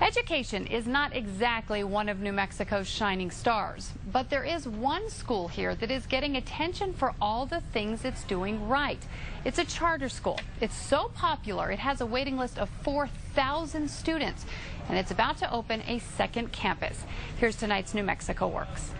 Education is not exactly one of New Mexico's shining stars, but there is one school here that is getting attention for all the things it's doing right. It's a charter school. It's so popular, it has a waiting list of 4,000 students, and it's about to open a second campus. Here's tonight's New Mexico Works.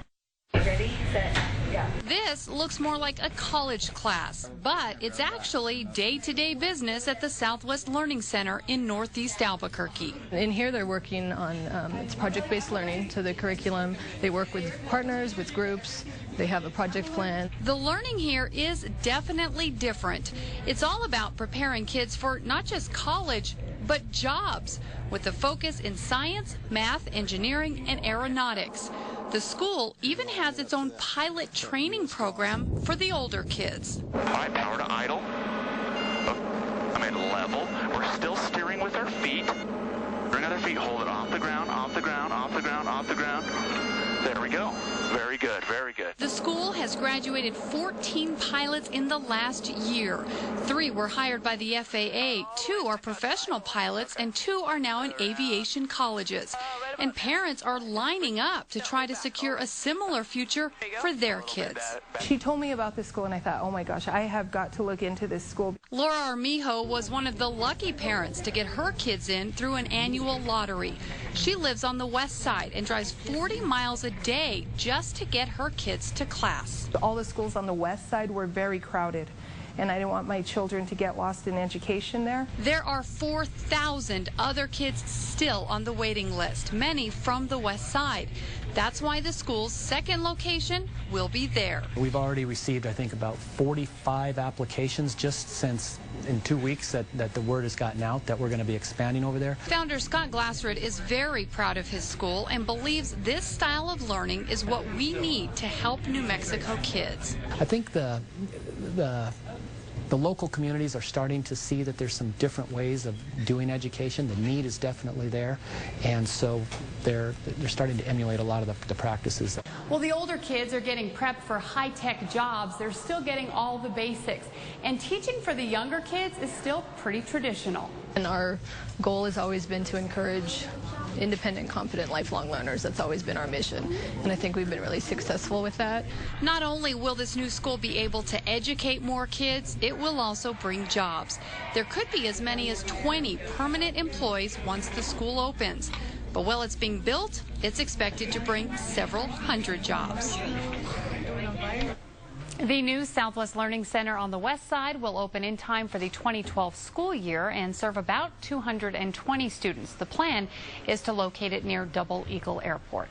Ready, set, yeah. This looks more like a college class, but it's actually day-to-day business at the Southwest Learning Center in Northeast Albuquerque. In here they're working on it's project-based learning, so the curriculum, they work with partners, with groups, they have a project plan. The learning here is definitely different. It's all about preparing kids for not just college, but jobs, with a focus in science, math, engineering, and aeronautics. The school even has its own pilot training program for the older kids. All right, power to idle. Oh, I'm at level. We're still steering with our feet. Bring other feet, hold it off the ground, off the ground, off the ground, off the ground. There we go. Very good, very good. The school has graduated 14 pilots in the last year. 3 were hired by the FAA, 2 are professional pilots, and 2 are now in aviation colleges. And parents are lining up to try to secure a similar future for their kids. She told me about this school and I thought, oh my gosh, I have got to look into this school. Laura Armijo was one of the lucky parents to get her kids in through an annual lottery. She lives on the west side and drives 40 miles a day just to get her kids to class. All the schools on the west side were very crowded, and I didn't want my children to get lost in education there. There are 4,000 other kids still on the waiting list, many from the west side. That's why the school's second location will be there. We've already received, I think, about 45 applications just since in 2 weeks that the word has gotten out that we're going to be expanding over there. Founder Scott Glassrud is very proud of his school and believes this style of learning is what we need to help New Mexico kids. I think the local communities are starting to see that there's some different ways of doing education. The need is definitely there, and so they're starting to emulate a lot of the practices. Well, the older kids are getting prepped for high-tech jobs. They're still getting all the basics. And teaching for the younger kids is still pretty traditional. And our goal has always been to encourage independent, confident, lifelong learners. That's always been our mission, and I think we've been really successful with that. Not only will this new school be able to educate more kids, it will also bring jobs. There could be as many as 20 permanent employees once the school opens. But while it's being built, it's expected to bring several hundred jobs. The new Southwest Learning Center on the west side will open in time for the 2012 school year and serve about 220 students. The plan is to locate it near Double Eagle Airport.